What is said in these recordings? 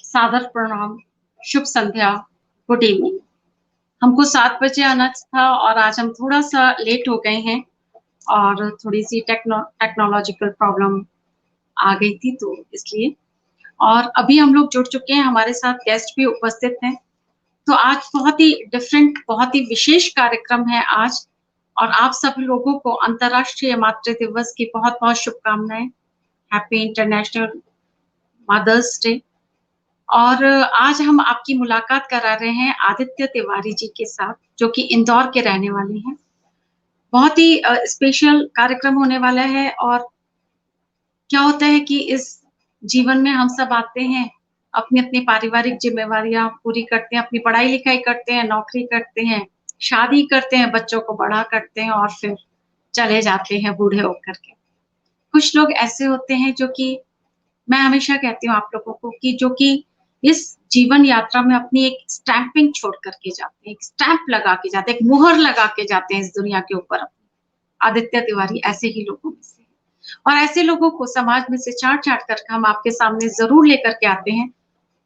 सादर प्रणाम, शुभ संध्या, good evening. हमको 7 बजे आना था और आज हम थोड़ा-सा लेट हो गए हैं और थोड़ी-सी टेक्नोलॉजिकल प्रॉब्लम आ गई थी तो इसलिए। और अभी हम लोग जुड़ चुके हैं, हमारे साथ गेस्ट भी उपस्थित हैं। तो आज बहुत ही डिफरेंट, बहुत ही विशेष कार्यक्रम है आज और आप सभी लोगों को अंतर्राष्ट्रीय मातृ दिवस की बहुत-बहुत शुभकामनाएँ। Happy international mother's day. और आज हम आपकी मुलाकात करा रहे हैं आदित्य तिवारी जी के साथ, जो कि इंदौर के रहने वाले हैं। बहुत ही स्पेशल कार्यक्रम होने वाला है और क्या होता है कि इस जीवन में हम सब आते हैं, अपनी-अपनी पारिवारिक ज़िम्मेवारियाँ पूरी करते हैं, अपनी पढ़ाई-लिखाई करते हैं, नौकरी करते हैं, शादी करते हैं, बच्चों को बड़ा करते हैं और फिर चले जाते हैं बूढ़े होकर के। कुछ लोग ऐसे होते हैं जो कि मैं हमेशा कहती हूँ आप लोगों को कि जो कि इस जीवन यात्रा में अपनी एक स्टैंपिंग छोड़ कर के जाते हैं, एक स्टैंप लगा के जाते हैं, एक मुहर लगा के जाते हैं इस दुनिया के ऊपर। आदित्य तिवारी ऐसे ही लोगों में से हैं और ऐसे लोगों को समाज में से छाँट-छाँट कर हम आपके सामने ज़रूर लेकर के आते हैं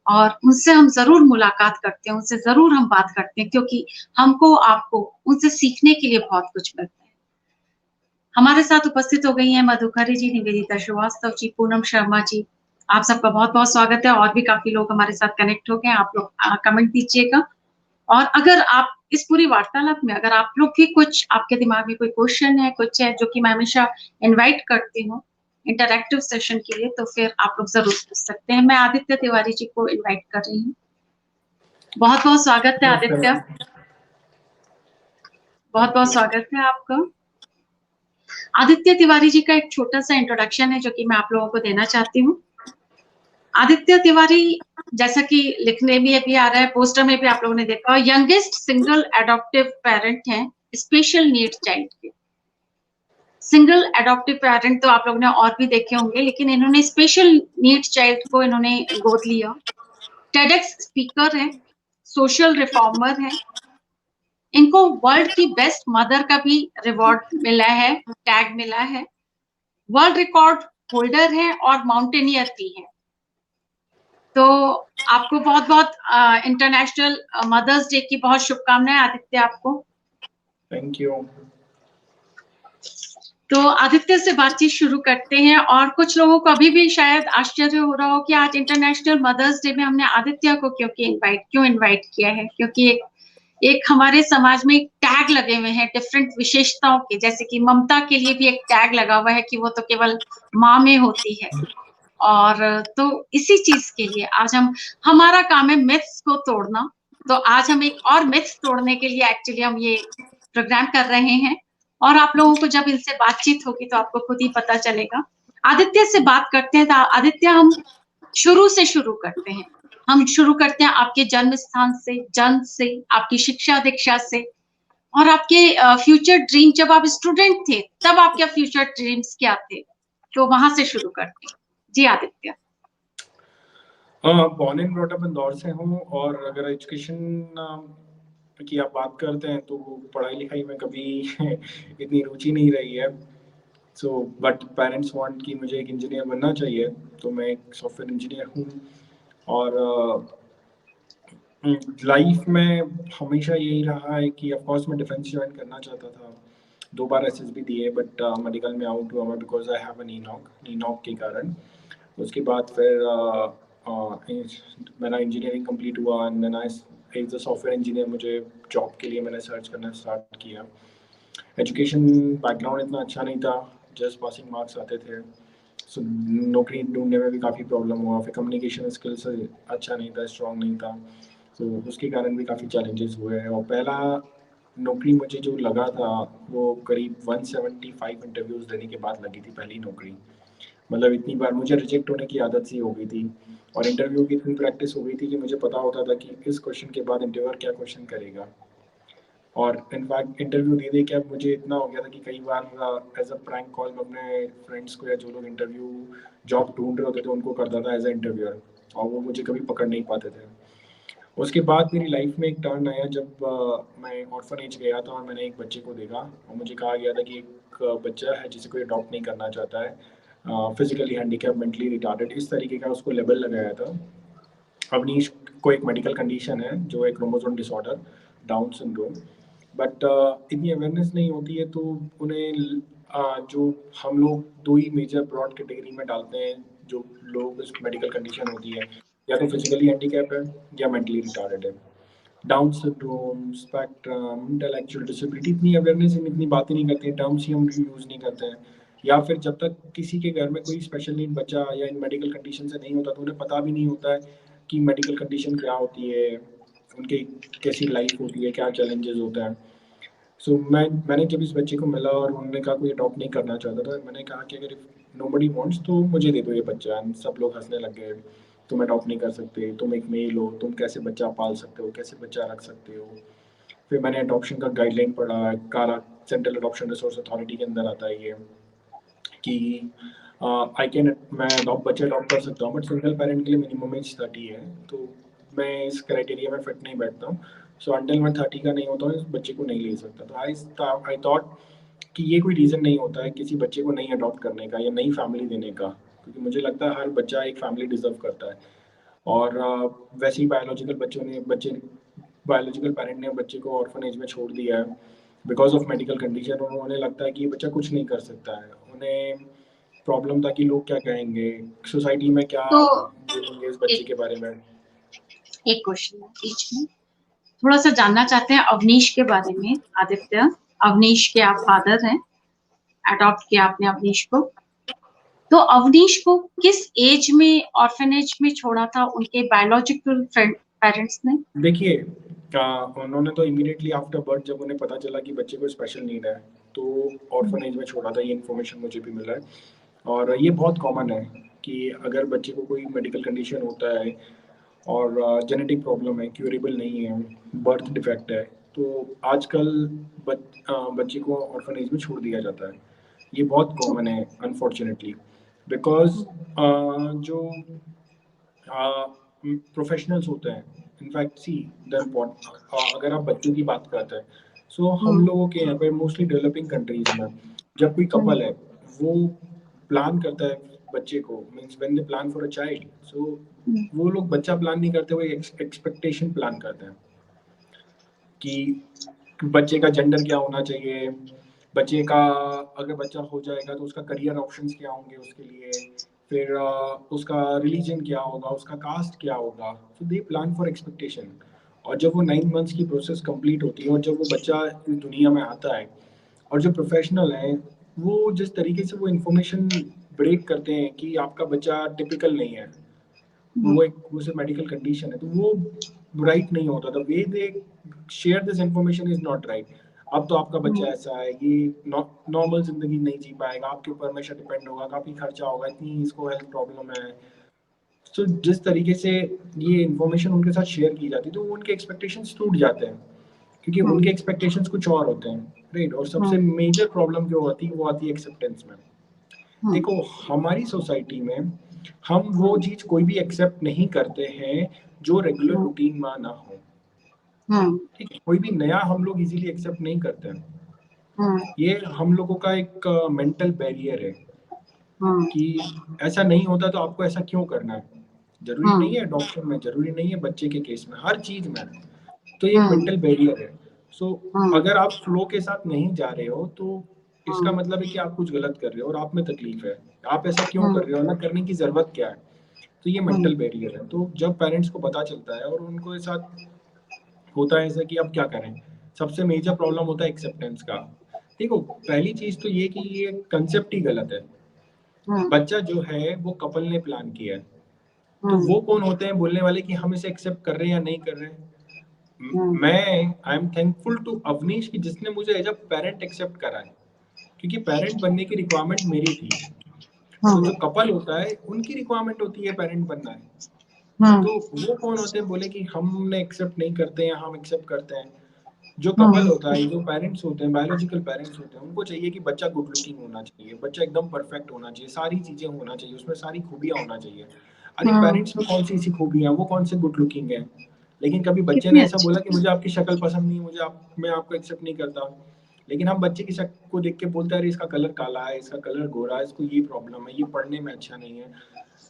और उनसे हम ज़रूर मुलाकात करते हैं, उनसे ज़रूर हम बात करते हैं क्योंकि हमको, आपको उनसे सीखने के लिए बहुत कुछ मिलता है। हमारे साथ उपस्थित हो गई हैं मधुकरी जी, निवेदिता श्रीवास्तव जी, पूनम शर्मा जी। आप सबका बहुत-बहुत स्वागत है और भी काफ़ी लोग हमारे साथ कनेक्ट हो गए हैं। आप लोग कमेंट दीजिएगा और अगर आप इस पूरी वार्तालाप में अगर आप लोग भी कुछ आपके दिमाग में कोई क्वेश्चन है, कुछ है जो कि मैं हमेशा इनवाइट करती हूँ इंटरैक्टिव सेशन के लिए, तो फिर आप लोग ज़रूर पूछ सकते हैं। मैं आदित्य तिवारी जी को इनवाइट कर रही हूँ। बहुत-बहुत स्वागत है आदित्य। बहुत-बहुत स्वागत है आपका। आदित्य तिवारी जी का एक छोटा-सा इंट्रोडक्शन है जो कि मैं आप लोगों को देना चाहती हूँ। आदित्य तिवारी, जैसा कि लिखने में भी आ रहा है, पोस्टर में भी आप लोगों ने देखा, यंगेस्ट सिंगल एडॉप्टिव पेरेंट हैं स्पेशल नीड चाइल्ड के। सिंगल एडॉप्टिव पेरेंट तो आप लोगों ने और भी देखे होंगे, लेकिन इन्होंने स्पेशल नीड चाइल्ड को इन्होंने गोद लिया। टेडेक्स स्पीकर हैं, सोशल रिफॉर्मर हैं। इनको वर्ल्ड की बेस्ट मदर का भी रिवॉर्ड मिला है, टैग मिला है। वर्ल्ड रिकॉर्ड होल्डर हैं और माउंटेनियर भी हैं। तो आपको बहुत-बहुत इंटरनेशनल मदर्स डे की बहुत शुभकामनाएँ आदित्य आपको। Thank you. तो आदित्य से बातचीत शुरू करते हैं और कुछ लोगों को अभी भी शायद आश्चर्य हो रहा हो कि आज इंटरनेशनल मदर्स डे में हमने आदित्य को क्यों इनवाइट किया है, क्योंकि एक हमारे समाज में एक टैग लगे हुए हैं डिफरेंट विशेषताओं के, जैसे कि ममता के लिए भी एक टैग लगा हुआ है कि वो तो केवल माँ में होती है। और तो इसी चीज के लिए आज हमारा काम है मिथ्स को तोड़ना। तो आज हम एक और मिथ्स तोड़ने के लिए एक्चुअली हम ये प्रोग्राम कर रहे हैं और आप लोगों को जब इनसे बातचीत होगी तो आपको खुद ही पता चलेगा। आदित्य से बात करते हैं तो आदित्य, हम शुरू करते हैं। हम शुरू करते हैं आपके जन्म स्थान से, जन्म से, आपकी शिक्षा दीक्षा से और आपके फ्यूचर ड्रीम। जब आप स्टूडेंट थे तब आपके फ्यूचर ड्रीम्स क्या थे, तो वहां से शुरू करते हैं। जी Aditya. Born and brought up Indore से हूँ और अगर एजुकेशन की आप बात करते हैं तो पढ़ाई लिखाई में कभी इतनी रुचि नहीं रही है। सो बट पेरेंट्स वांट कि मुझे एक इंजीनियर बनना चाहिए, तो मैं एक सॉफ्टवेयर इंजीनियर हूँ। और लाइफ में हमेशा यही रहा है कि ऑफ कोर्स मैं डिफेंस ज्वाइन करना चाहता था। 2 बार एसएसबी दिए बट मेडिकल में आउट हुआ मैं because I have knee knock के कारण। उसके बाद फिर मेरा इंजीनियरिंग कंप्लीट हुआ and then I as a software engineer मुझे जॉब के लिए मैंने सर्च करना स्टार्ट किया। एजुकेशन बैकग्राउंड इतना अच्छा नहीं था, जस्ट पासिंग मार्क्स आते थे। सो नौकरी ढूंढने में भी काफ़ी प्रॉब्लम हुआ। फिर कम्युनिकेशन स्किल्स अच्छा नहीं था, स्ट्रॉन्ग नहीं था, तो उसके कारण भी काफ़ी चैलेंजेस हुए हैं। और पहला नौकरी मुझे जो लगा था वो करीब 175 इंटरव्यूज़ देने के बाद लगी थी पहली नौकरी। मतलब इतनी बार मुझे रिजेक्ट होने की आदत सी हो गई थी और इंटरव्यू की इतनी प्रैक्टिस हो गई थी कि मुझे पता होता था कि इस क्वेश्चन के बाद इंटरव्यूअर क्या क्वेश्चन करेगा। और इनफैक्ट इंटरव्यू दे दे के अब मुझे इतना हो गया था कि कई बार एज अ प्रैंक कॉल में अपने फ्रेंड्स को या जो लोग इंटरव्यू जॉब ढूंढ रहे होते थे उनको करता था एज अ इंटरव्यूअर, और वो मुझे कभी पकड़ नहीं पाते थे। उसके बाद मेरी लाइफ में एक टर्न आया जब मैं ऑर्फनेज गया था और मैंने एक बच्चे को देखा और मुझे कहा गया था कि एक बच्चा है जिसे कोई अडॉप्ट नहीं करना चाहता है, फिजिकली हैंडीकैप, मेंटली रिटार्डेड, इस तरीके का उसको लेबल लगाया था। अवनीश को एक मेडिकल कंडीशन है जो है chromosome disorder, down syndrome. But इतनी अवेयरनेस नहीं होती है, तो उन्हें जो हम लोग दो ही मेजर ब्रॉड कैटेगरी में डालते हैं जो लोग इस मेडिकल कंडीशन होती है, या तो फिजिकली हैंडीकैप है या मेंटली रिटार्डेड है। Down syndrome, spectrum, intellectual disability, इतनी अवेयरनेस, हम इतनी बातें नहीं करते हैं, टर्म्स ही हम यूज़ नहीं करते हैं। या फिर जब तक किसी के घर में कोई स्पेशल नीड बच्चा या इन मेडिकल कंडीशन से नहीं होता, तो उन्हें पता भी नहीं होता है कि मेडिकल कंडीशन क्या होती है, उनकी कैसी लाइफ होती है, क्या चैलेंजेस होता है। सो मैंने जब इस बच्चे को मिला और उन्होंने कहा कोई अडॉप्ट नहीं करना चाहता था, मैंने कहा कि अगर नोबडी वांट्स तो मुझे दे दो ये बच्चा। सब लोग हंसने लग गए, तुम अडॉप्ट नहीं कर सकते, तुम एक मेल हो, तुम कैसे बच्चा पाल सकते हो, कैसे बच्चा रख सकते हो। फिर मैंने अडॉप्शन का गाइडलाइन पढ़ा, कारा सेंट्रल अडॉप्शन रिसोर्स अथॉरिटी के अंदर आता है ये, कि मैं बच्चे अडॉप्ट कर सकता हूँ, बट सिंगल पेरेंट के लिए मिनिमम एज 30 है, तो मैं इस क्राइटेरिया में फिट नहीं बैठता हूँ। सो अंटिल मैं 30 का नहीं होता हूँ, इस बच्चे को नहीं ले सकता। तो आई थॉट कि ये कोई रीज़न नहीं होता है किसी बच्चे को नहीं अडॉप्ट करने का या नई फैमिली देने का, क्योंकि मुझे लगता है हर बच्चा एक फैमिली डिजर्व करता है। और वैसे ही बायोलॉजिकल पेरेंट ने बच्चे को ऑर्फनेज में छोड़ दिया है बिकॉज ऑफ मेडिकल कंडीशन, और उन्हें लगता है कि ये बच्चा कुछ नहीं कर सकता है। उन्हें प्रॉब्लम था कि लोग क्या कहेंगे, सोसाइटी में क्या तो बोलेंगे इस बच्चे के बारे में। एक क्वेश्चन बीच में थोड़ा सा जानना चाहते हैं अवनीश के बारे में। आदित्य, अवनीश के आप फादर हैं, अडॉप्ट किया आपने अवनीश को, तो अवनीश को किस एज में ऑर्फनेज में छोड़ा था उनके बायोलॉजिकल पेरेंट्स ने? देखिए, उन्होंने तो इमीडिएटली आफ्टर बर्थ, जब उन्हें पता चला कि बच्चे को स्पेशल नीड है, तो ऑर्फनेज में छोड़ा था। ये इन्फॉर्मेशन मुझे भी मिला है, और ये बहुत कॉमन है कि अगर बच्चे को कोई मेडिकल कंडीशन होता है और जेनेटिक प्रॉब्लम है, क्यूरेबल नहीं है, बर्थ डिफेक्ट है, तो आजकल बच्चे को ऑर्फनेज में छोड़ दिया जाता है। ये बहुत कॉमन है अनफॉर्चुनेटली, बिकॉज जो प्रोफेशनल्स होते हैं, इनफैक्ट सी अगर आप बच्चों की बात करते हैं, सो हम लोगों के यहाँ पे मोस्टली डेवलपिंग कंट्रीज में जब कोई कपल है वो प्लान करता है बच्चे को, means when they plan for a child, so वो लोग बच्चा प्लान नहीं करते, वो एक्सपेक्टेशन प्लान करते हैं कि बच्चे का जेंडर क्या होना चाहिए, बच्चे का अगर बच्चा हो जाएगा तो उसका करियर ऑप्शंस क्या होंगे उसके लिए, फिर उसका रिलीजन क्या होगा, उसका कास्ट क्या होगा। सो दे प्लान फॉर एक्सपेक्टेशन। और जब वो 9 मंथ्स की प्रोसेस कंप्लीट होती है और जब वो बच्चा इस दुनिया में आता है, और जो प्रोफेशनल हैं वो जिस तरीके से वो इन्फॉर्मेशन ब्रेक करते हैं कि आपका बच्चा टिपिकल नहीं है, वो सिर्फ मेडिकल कंडीशन है, तो वो राइट नहीं होता था। Way they share this information is not right. अब तो आपका बच्चा ऐसा है, ये नॉर्मल जिंदगी नहीं जी पाएगा, आपके ऊपर हमेशा डिपेंड होगा, काफी खर्चा होगा, इतनी इसको हेल्थ प्रॉब्लम है। तो जिस तरीके से ये इन्फॉर्मेशन उनके साथ शेयर की जाती है, तो उनके एक्सपेक्टेशंस टूट जाते हैं, क्योंकि उनके एक्सपेक्टेशंस कुछ और होते हैं, राइट। और सबसे मेजर प्रॉब्लम जो होती है वो आती है एक्सेप्टेंस में। देखो, हमारी सोसाइटी में हम वो चीज कोई भी एक्सेप्ट नहीं करते हैं जो रेगुलर रूटीन में ना हो, ठीक है। कोई भी नया हम लोग इजीली एक्सेप्ट नहीं करते हैं। ये हम लोगों का एक मेंटल बैरियर है कि ऐसा नहीं होता तो आपको ऐसा क्यों करना है। जरूरी नहीं है अडॉप्शन में, जरूरी नहीं है बच्चे के केस में, हर चीज में। तो ये मेंटल बैरियर है। सो अगर आप फ्लो के साथ नहीं जा रहे हो तो इसका मतलब है कि आप कुछ गलत कर रहे हो और आप में तकलीफ है, आप ऐसा क्यों कर रहे हो, ना करने की जरूरत क्या है। तो ये मेंटल बैरियर है। तो जब पेरेंट्स को पता चलता है और उनको साथ होता है ऐसा कि अब क्या करें, सबसे मेजर प्रॉब्लम होता है एक्सेप्टेंस का। देखो, पहली चीज तो ये कि ये कंसेप्ट ही गलत है। बच्चा जो है वो कपल ने प्लान किया है, तो वो कौन होते हैं बोलने वाले कि हम इसे एक्सेप्ट कर रहे हैं या नहीं कर रहे हैं। मैं I am thankful to Avnish कि जिसने मुझे एज अ पेरेंट एक्सेप्ट करा है, क्योंकि पेरेंट बनने की रिक्वायरमेंट मेरी थी। तो जो कपल होता है उनकी रिक्वायरमेंट होती है पेरेंट बनना है। तो वो कौन होते हैं बोले कि हमने एक्सेप्ट नहीं करते हैं, हम एक्सेप्ट करते हैं। जो कपल होता है, जो पेरेंट्स होते हैं, बायोलॉजिकल पेरेंट्स होते हैं, उनको चाहिए कि बच्चा गुड लुकिंग होना चाहिए, बच्चा एकदम परफेक्ट होना चाहिए, सारी चीजें होना चाहिए, उसमें सारी खूबियां होना चाहिए। अरे पेरेंट्स में कौन सी ऐसी खूबियां, वो कौन से गुड लुकिंग है। लेकिन कभी बच्चे ने ऐसा बोला कि मुझे आपकी शक्ल पसंद नहीं, मैं आपको एक्सेप्ट नहीं करता। लेकिन हम बच्चे की शक्ल को देख के बोलते हैं अरे इसका कलर काला है, इसका कलर गोरा है, इसको ये प्रॉब्लम है, ये पढ़ने में अच्छा नहीं है।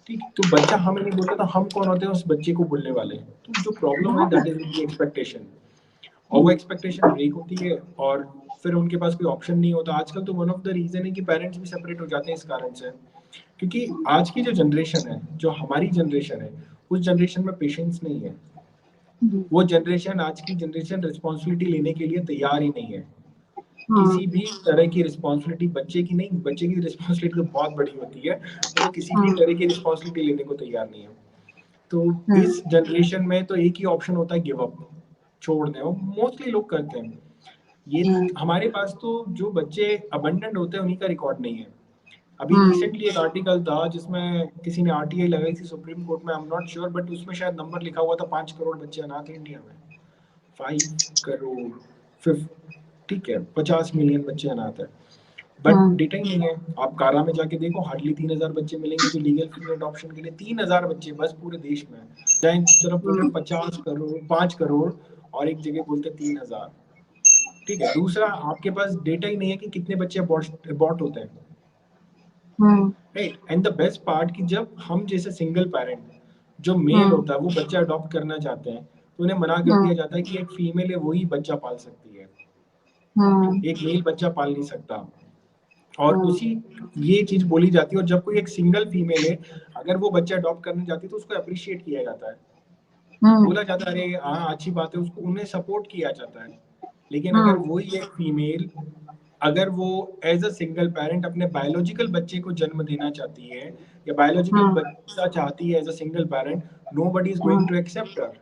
ठीक, तो बच्चा हमें नहीं बोलता तो हम कौन होते हैं उस बच्चे को बोलने वाले? तो जो प्रॉब्लम है दैट इज द एक्सपेक्टेशन, और वो एक्सपेक्टेशन ब्रेक होती है और फिर उनके पास कोई ऑप्शन नहीं होता। आजकल तो वन ऑफ द रीजन है कि पेरेंट्स भी सेपरेट हो जाते हैं इस कारण से, क्योंकि आज की जो जनरेशन है, जो हमारी जनरेशन है, उस जनरेशन में पेशेंस नहीं है। वो जनरेशन, आज की जनरेशन रिस्पॉन्सिबिलिटी लेने के लिए तैयार ही नहीं है। किसी भी तरह की रिस्पॉन्सिबिलिटी, बच्चे की नहीं, बच्चे की रिस्पॉन्सिबिलिटी तो बहुत बड़ी होती है, वो किसी भी तरह की रिस्पॉन्सिबिलिटी लेने को तैयार नहीं है। तो इस जनरेशन में तो एक ही ऑप्शन होता है, गिव अप, छोड़ दें, और मोस्टली लोग करते हैं ये। हमारे पास तो जो बच्चे अबंडेंट होते हैं उन्हीं का रिकॉर्ड नहीं है। अभी रिसेंटली एक आर्टिकल था जिसमें किसी ने आरटीआई लगाई थी सुप्रीम कोर्ट में, I am not sure, but उसमें शायद नंबर लिखा हुआ था 5 करोड़ बच्चे अनाथ हैं इंडिया में। 5 करोड़, ठीक है, 50 मिलियन बच्चे अनाथ है, बट डेटा ही नहीं है। आप कारा में जाके देखो, हार्डली 3000 बच्चे मिलेंगे जो लीगल फीमेल अडॉप्शन के लिए, 3000 बच्चे बस पूरे देश में। जहाँ एक तरफ बोल रहे 50 करोड़, 5 करोड़, और एक जगह बोलते 3000। ठीक है, दूसरा आपके पास डेटा ही नहीं है कि कितने बच्चे अबॉर्ट होते हैं। Right, and the best part कि जब हम जैसे सिंगल पेरेंट, जो मेल होता है, वो बच्चा अडॉप्ट करना चाहते हैं, तो उन्हें मना कर दिया जाता है कि एक फीमेल है वही बच्चा पाल सकती है, एक मेल बच्चा पाल नहीं सकता। और उसी ये चीज बोली जाती है। और जब कोई एक सिंगल फीमेल है, अगर वो बच्चा अडॉप्ट करने जाती है तो उसको अप्रिशिएट किया जाता है, बोला जाता है अरे हाँ अच्छी बात है, उसको, उन्हें सपोर्ट किया जाता है। लेकिन अगर वही एक फीमेल, अगर वो एज अ सिंगल पेरेंट अपने बायोलॉजिकल बच्चे को जन्म देना चाहती है, या बायोलॉजिकल बच्चा चाहती है as a single parent, nobody is going to accept her,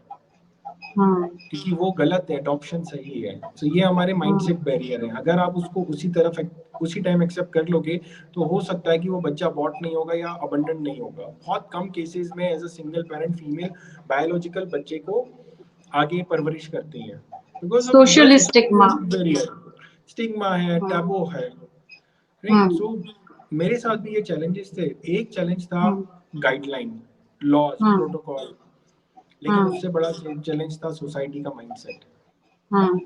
क्योंकि वो गलत है, अडॉप्शन सही है। तो ये हमारे माइंडसेट बैरियर है। अगर आप उसको उसी टाइम एक्सेप्ट कर लोगे, तो हो सकता है कि वो बच्चा अबॉर्ट नहीं होगा या अबंडन नहीं होगा। बहुत कम केसेस में as a single parent female biological बच्चे को आगे परवरिश करती है, बिकॉज सोशल स्टिग्मा, स्टिग्मा है, टैबू है। राइट, सो मेरे साथ भी ये चैलेंजेस थे। एक चैलेंज था गाइडलाइन, लॉज, प्रोटोकॉल, लेकिन उससे बड़ा चैलेंज था सोसाइटी का माइंडसेट।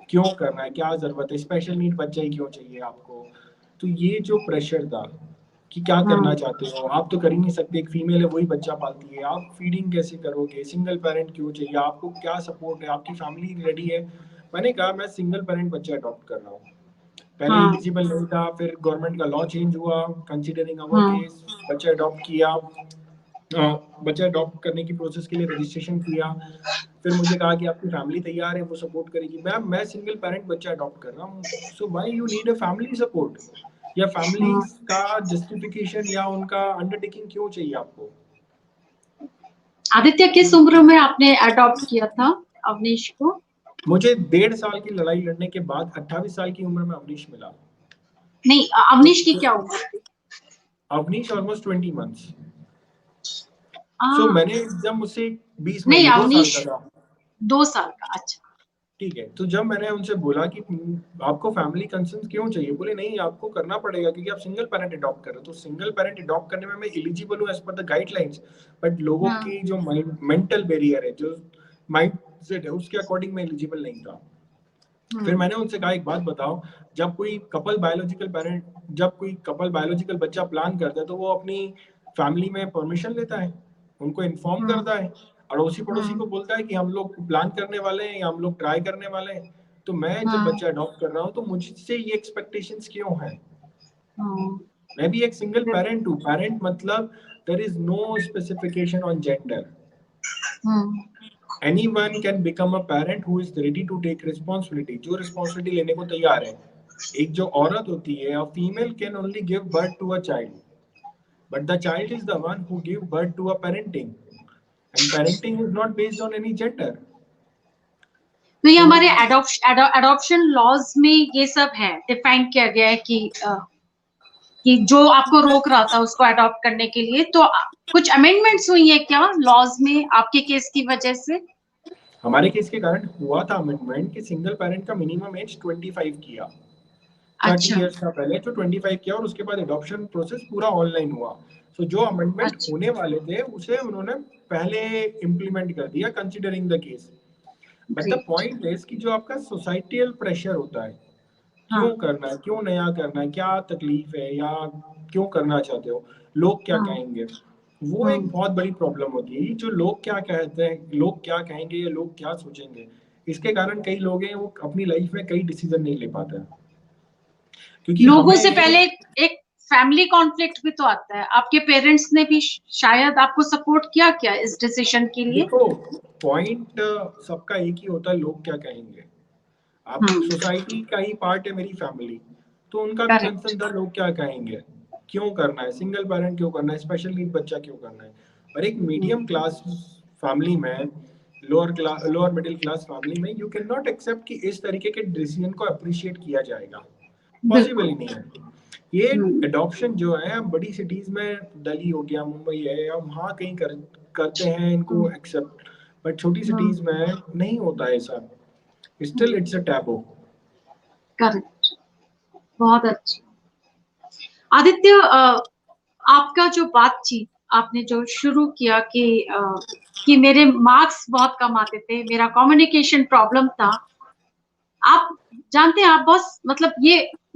क्यों करना है, क्या जरूरत है, स्पेशल नीड बच्चा ही क्यों चाहिए आपको? तो ये जो प्रेशर था कि क्या करना चाहते हो, आप तो कर ही नहीं सकते, एक फीमेल है वही बच्चा पालती है, आप फीडिंग कैसे करोगे, सिंगल पेरेंट क्यों चाहिए आपको, क्या सपोर्ट है, आपकी फैमिली रेडी है? मैंने कहा मैं सिंगल पेरेंट बच्चा अडॉप्ट कर रहा हूँ। पहले एलिजिबल नहीं था, फिर गवर्नमेंट का लॉ चेंज हुआ, कंसीडरिंग अवर केस, बच्चा अडॉप्ट किया, बच्चा अडॉप्ट करने की प्रोसेस के लिए रजिस्ट्रेशन किया। फिर मुझे कहा कि आपकी फैमिली तैयार है, वो सपोर्ट करेगी। मैं सिंगल पेरेंट बच्चा अडॉप्ट कर रहा हूँ, so why you need a family support, या फैमिली का जस्टिफिकेशन या उनका अंडरटेकिंग क्यों चाहिए आपको? आदित्य, किस उम्र में आपने अडॉप्ट किया था अवनीश को? मुझे 1.5 साल की लड़ाई लड़ने के बाद 28 साल की उम्र में अवनीश मिला। नहीं, अवनीश की क्या उम्र थी? Awanish almost 20 months. सो मैंने जब मुझसे 20 नहीं, महीने 2 अवनीश साल का था। 2 साल का, अच्छा। ठीक है, तो जब मैंने उनसे बोला कि आपको फैमिली कंसर्न क्यों चाहिए, बोले नहीं आपको करना पड़ेगा क्योंकि आप सिंगल पेरेंट अडॉप्ट कर रहे हो। तो सिंगल पेरेंट अडॉप्ट करने में मैं एलिजिबल हूँ as per the guidelines, but लोगों की जो मेंटल बैरियर है, जो माइंडसेट है, उसके अकॉर्डिंग मैं एलिजिबल नहीं था। फिर मैंने उनसे कहा एक बात बताओ, जब कोई कपल बायोलॉजिकल बच्चा प्लान करता है तो वो अपनी फैमिली में परमिशन लेता है, उनको इन्फॉर्म करता है, अड़ोसी पड़ोसी को बोलता है कि हम लोग प्लान करने वाले हैं या हम लोग ट्राई करने वाले हैं। तो मैं जब बच्चा अडॉप्ट कर रहा हूँ तो मुझसे ये एक्सपेक्टेशंस क्यों हैं? मैं भी एक सिंगल पेरेंट हूँ। पेरेंट मतलब there is no specification on gender. Anyone can become a parent who is ready to take responsibility, जो रिस्पॉन्सिबिलिटी लेने को तैयार है। एक जो औरत होती है, a female can only give birth to a child, but the child is the one who give birth to a parenting, and parenting is not based on any gender. तो ये हमारे एडॉप्शन लॉज में ये सब है, define किया गया है कि जो आपको रोक रहा था उसको अडॉप्ट करने के लिए, तो कुछ अमेंडमेंट्स हुई है क्या लॉज में आपके केस की वजह से? हमारे केस के कारण हुआ था अमेंडमेंट कि सिंगल पेरेंट का मिनिमम एज 25 किया। 30 इयर्स का पहले तो 25 किया, और उसके बाद अडॉप्शन प्रोसेस पूरा ऑनलाइन हुआ। तो जो अमेंडमेंट होने वाले थे उसे उन्होंने पहले इम्प्लीमेंट कर दिया, considering the case. But the point is कि जो आपका सोसाइटल प्रेशर होता है, हाँ, क्यों करना है, क्यों नया करना है, क्या तकलीफ है या क्यों करना चाहते हो, लोग क्या हाँ, कहेंगे। वो एक हाँ, बहुत बड़ी प्रॉब्लम होती है। ये जो लोग क्या कहते हैं, लोग क्या कहेंगे या लोग क्या सोचेंगे, इसके कारण कई लोग हैं वो अपनी लाइफ में कई डिसीजन नहीं ले पाते हैं। क्योंकि लोगों हमें से ये पहले एक फैमिली कॉन्फ्लिक्ट भी तो आता है। आपके पेरेंट्स ने भी शायद आपको सपोर्ट किया क्या इस डिसीजन के लिए? देखो, पॉइंट सबका एक ही होता है, लोग क्या कहेंगे। आप हम्म, सोसाइटी का ही पार्ट है मेरी फैमिली, तो उनका भी करेक्ट। कंसर्न था लोग क्या कहेंगे, क्यों करना है, सिंगल पेरेंट क्यों करना है, स्पेशल नीड बच्चा क्यों करना है। और एक मीडियम क्लास फैमिली में, लोअर मिडिल क्लास फैमिली में यू कैन नॉट एक्सेप्ट कि इस तरीके के डिसीजन को अप्रिशिएट किया जाएगा, पॉसिबल बिल्कुल। ही नहीं है। ये हम्म, एडॉप्शन जो है बड़ी सिटीज में, दिल्ली हो गया, मुंबई है, या वहाँ कहीं करते हैं इनको हम्म, एक्सेप्ट, बट छोटी हम्म, सिटीज में नहीं होता है ऐसा। Still it's a taboo. Correct. बहुत अच्छी। आदित्य, आपका जो बातचीत आपने जो शुरू किया कि मेरे मार्क्स बहुत कम आते थे, मेरा कम्युनिकेशन प्रॉब्लम था। आप जानते हैं, आप बहुत मतलब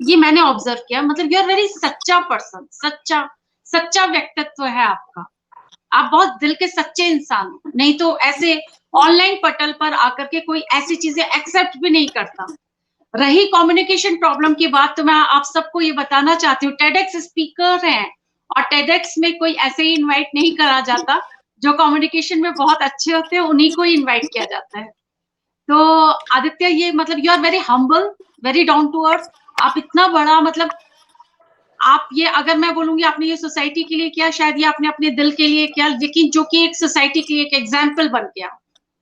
ये मैंने ऑब्जर्व किया, मतलब यू आर वेरी सच्चा पर्सन, सच्चा सच्चा व्यक्तित्व है आपका। आप बहुत दिल के सच्चे इंसान हो। नहीं तो ऐसे ऑनलाइन पटल पर आकर के कोई ऐसी चीजें एक्सेप्ट भी नहीं करता। रही कम्युनिकेशन प्रॉब्लम की बात, तो मैं आप सबको ये बताना चाहती हूँ, टेडेक्स स्पीकर हैं और टेडेक्स में कोई ऐसे ही इनवाइट नहीं करा जाता। जो कम्युनिकेशन में बहुत अच्छे होते हैं उन्हीं को इनवाइट किया जाता है। तो आदित्य, ये मतलब you are very humble, very down to earth. आप इतना बड़ा मतलब, आप ये अगर मैं बोलूंगी आपने ये सोसाइटी के लिए किया, शायद ये आपने अपने दिल के लिए किया, लेकिन जो कि एक सोसाइटी के लिए एक एग्जाम्पल बन गया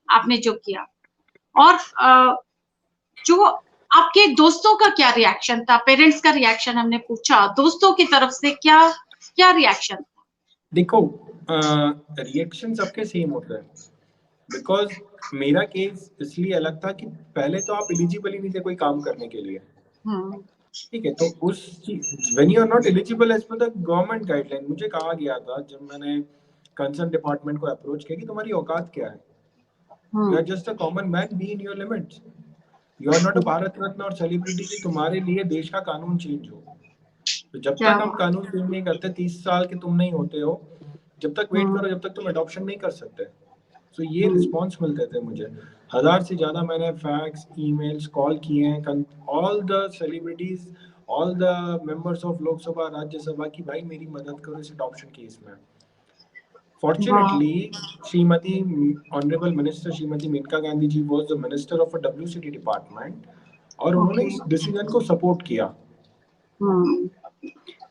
आपने जो किया। और जो आपके दोस्तों का क्या रिएक्शन था? पेरेंट्स का रिएक्शन हमने पूछा, दोस्तों की तरफ से क्या क्या रिएक्शन? देखो, रिएक्शन सबके सेम होते हैं, बिकॉज मेरा केस इसलिए अलग था कि पहले तो आप एलिजिबल ही नहीं थे कोई काम करने के लिए। हम्म, ठीक है, तो उस when you are not eligible as per the government guideline, मुझे कहा गया था जब मैंने कंसर्न डिपार्टमेंट को अप्रोच किया कि तुम्हारी औकात क्या है, you are hmm, just a common man, be in your limits, you are not a Bharat Ratna और सेलिब्रिटी कि तुम्हारे लिए देश का कानून चेंज हो। तो जब क्या तक हम बात। कानून चेंज नहीं करते, 30 साल के तुम नहीं होते हो, जब तक वेट हम्म, करो, जब तक तुम अडॉप्शन नहीं कर सकते। तो ये हम्म, रिस्पॉन्स मिलते थे मुझे। 1000 से ज्यादा मैंने फैक्स, ईमेल्स, कॉल किए हैं all the celebrities, all the members of Lok Sabha, Rajya Sabha की, भाई मेरी मदद करो इस अडॉप्शन केस में। वाह। Fortunately Shrimati honourable minister Shrimati Maneka Gandhi ji was the minister of WCT department, और उन्होंने ओके। इस डिसीजन को सपोर्ट किया हम्म,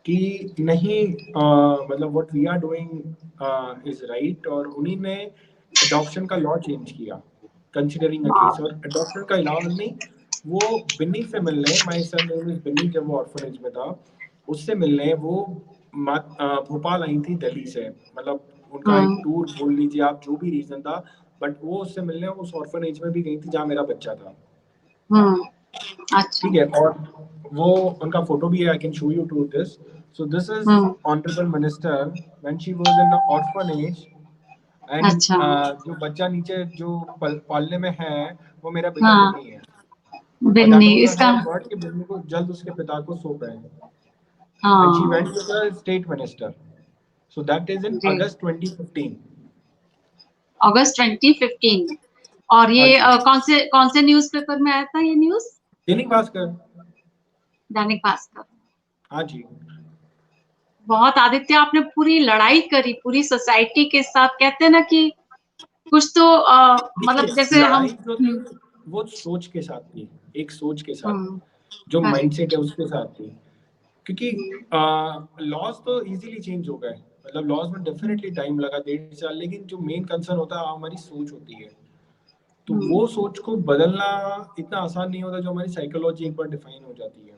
कि नहीं, मतलब what we are doing is right, और उन्हीं ने अडॉप्शन का लॉ चेंज किया कंसिडरिंग अ केस। वाह। और अडॉप्शन का अलावा नहीं, वो बिन्नी से मिलने, my son name is Binny, जब वो ऑर्फनेज में था उससे मिलने वो भोपाल आई थी दिल्ली से, मतलब उनका एक हम्म, टूर बोल लीजिए आप, जो भी रीजन था, बट वो उससे मिलने उस ऑर्फनेज में भी गई थी जहाँ मेरा बच्चा था। हम्म, अच्छा। ठीक है, और वो उनका फोटो भी है, I can show you to this. So this is hmm, honourable minister when she was in orphanage, and अच्छा। जो बच्चा नीचे जो पालने में है वो मेरा बेटा हाँ, बिन्नी है। और दैट बिन्नी वाज इसका। हर वर्ड कि बिन्नी को जल्द उसके पिता को सौंपे, एंड शी वेंट हाँ, to the state minister. So that is in जी। अगस्त 2015। अगस्त 2015 में। और हाँ ये जी, कौन से न्यूज़पेपर में आया था ये न्यूज़? दैनिक भास्कर। दैनिक भास्कर। हाँ जी। बहुत आदित्य, आपने पूरी लड़ाई करी पूरी सोसाइटी के साथ, कहते हैं ना कि कुछ तो देखिए, मतलब जैसे हम। लड़ाई जो थी वो सोच के साथ थी, एक सोच के साथ, हम्म, जो करेक्ट। माइंडसेट है उसके साथ थी। क्योंकि लॉज तो इजीली चेंज हो गए, मतलब लॉज में डेफिनेटली टाइम लगा 1.5 साल, लेकिन जो मेन कंसर्न होता है हमारी सोच होती है। तो हम्म, वो सोच को बदलना इतना आसान नहीं होता, जो हमारी साइकोलॉजी एक बार डिफाइन हो जाती है।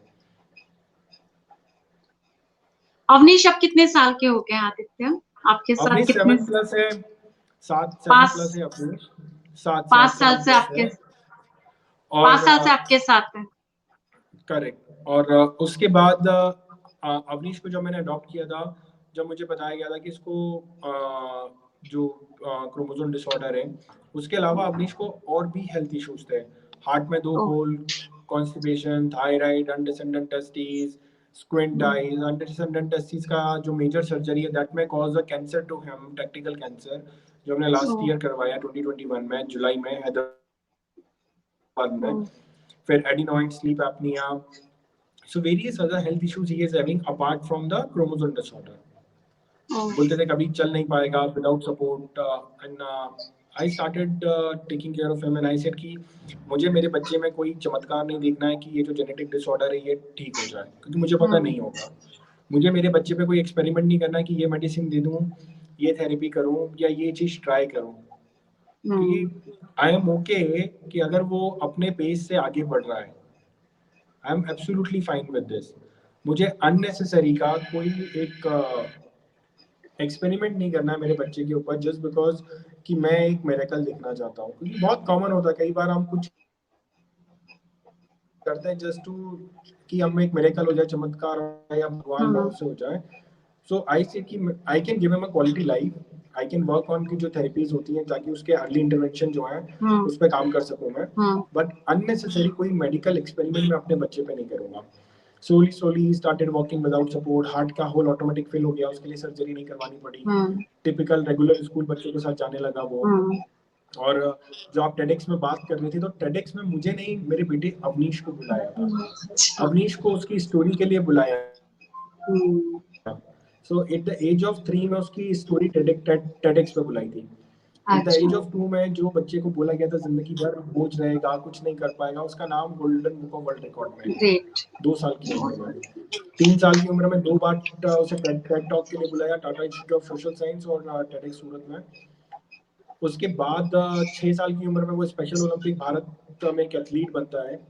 अवनीश अब कितने साल के हो गए हैं आदित्य? आपके अपनी साथ कितने? 7+ है, 7 पांच। 7+ है अपनी, सात पांच सात साल से 7+ आपके है। 5 साल से और आपके साथ है। करेक्ट, और उसके बाद अवनीश को जब मैंने अडॉप्ट किया था, जब मुझे बताया गया था कि इसको जो क्रोमोसोम डिसऑर्डर है, उसके अलावा अवनीश को और भी हेल्थ इश्यूज थे, हार्ट में 2 ओ, hole, constipation, thyroid, undescended testis, squint eyes. Undescended testis का जो मेजर सर्जरी है दैट में cause a cancer to him, testicular cancer, जो हमने लास्ट ईयर करवाया 2021 में, जुलाई में, हैदराबाद में। फिर adenoid sleep apnoea, so various other health issues he is having apart from the chromosome disorder. बोलते थे कभी चल नहीं पाएगा without support, and I started taking care of him and I said कि मुझे मेरे बच्चे में कोई चमत्कार नहीं देखना है कि ये जो जेनेटिक डिसऑर्डर है ये ठीक हो जाए, क्योंकि मुझे पता नहीं होगा। मुझे मेरे बच्चे पे कोई एक्सपेरिमेंट नहीं करना कि ये मेडिसिन दे दूं, ये थेरेपी करूं या ये चीज ट्राई करूं, क्योंकि आई एम ओके कि अगर वो अपने पेस से आगे बढ़ रहा है, I am absolutely fine with this. मुझे अननेसेसरी का कोई एक एक्सपेरिमेंट नहीं करना है मेरे बच्चे के ऊपर जस्ट बिकॉज कि मैं एक मिरेकल देखना चाहता हूँ, क्योंकि बहुत कॉमन होता है, कई बार हम कुछ करते हैं जस्ट टू कि हम एक मिरेकल हो जाए, चमत्कार हो जाए या भगवान नाम से हो जाए। सो आई से कि I can give him a quality life, I can work on की जो थेरेपीज होती हैं ताकि उसके अर्ली इंटरवेंशन जो है उस पर काम कर सकूं मैं, बट अननेसेसरी कोई मेडिकल एक्सपेरिमेंट मैं अपने बच्चे पे नहीं करूंगा। slowly started walking without support, heart का होल ऑटोमेटिक फिल हो गया, उसके लिए सर्जरी नहीं करवानी पड़ी, टिपिकल रेगुलर स्कूल बच्चों के साथ जाने लगा वो। और जो आप टेडेक्स में बात कर रही थी, तो टेडेक्स में मुझे नहीं, मेरे बेटे अवनीश को बुलाया था। अवनीश को उसकी स्टोरी के लिए बुलाया। सो एट द एज ऑफ 3 में उसकी स्टोरी टेडेक्स पे बुलाई थी। एट द एज ऑफ 2 में जो बच्चे को बोला गया था जिंदगी भर बोझ रहेगा, कुछ नहीं कर पाएगा, उसका नाम golden book of world record में है। 2 साल की उम्र में, 3 साल की उम्र में 2 बार उसे टेड टॉक के लिए बुलाया, Tata institute of social science और टेडेक्स सूरत में। उसके बाद 6 साल की उम्र में वो स्पेशल ओलंपिक भारत में एक एथलीट बनता है,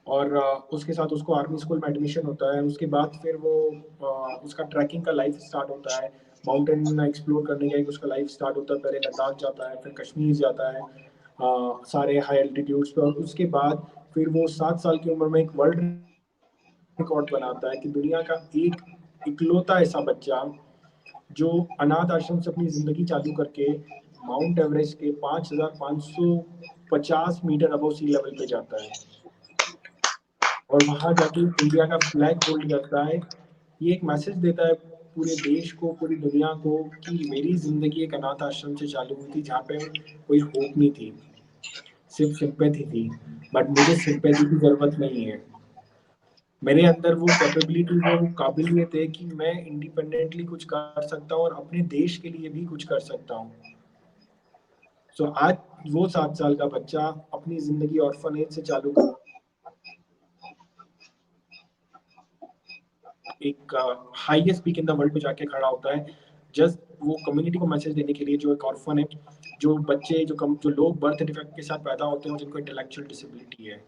और उसके साथ उसको आर्मी स्कूल में एडमिशन होता है। उसके बाद फिर वो उसका ट्रैकिंग का लाइफ स्टार्ट होता है, माउंटेन एक्सप्लोर करने का एक उसका लाइफ स्टार्ट होता है। पहले लद्दाख जाता है, फिर कश्मीर जाता है, सारे हाई एल्टीट्यूड्स पे, और उसके बाद फिर वो 7 साल की उम्र में एक वर्ल्ड रिकॉर्ड बनाता है कि दुनिया का एक इकलौता ऐसा बच्चा जो अनाथ आश्रम से अपनी जिंदगी चालू करके माउंट एवरेस्ट के 5550 मीटर अबव सी लेवल पे जाता है और वहां जाके इंडिया का फ्लैग होल्ड करता है। ये एक मैसेज देता है पूरे देश को, पूरी दुनिया को, कि मेरी जिंदगी एक अनाथ आश्रम से चालू हुई थी जहाँ पे कोई होप नहीं थी, सिर्फ सिंपैथी थी, बट मुझे सिंपैथी की जरूरत नहीं है। मेरे अंदर वो कैपेबिलिटी, वो काबिलियत है कि मैं इंडिपेंडेंटली कुछ कर सकता हूँ और अपने देश के लिए भी कुछ कर सकता हूँ। सो आज वो 7 साल का बच्चा अपनी जिंदगी ऑर्फनेज से चालू कर एक highest peak in the world पे जाके खड़ा होता है, जस्ट वो कम्युनिटी को मैसेज देने के लिए, जो एक ऑर्फन है, जो बच्चे जो लोग बर्थ डिफेक्ट के साथ पैदा होते हैं, जिनको इंटेलेक्चुअल डिसेबिलिटी है,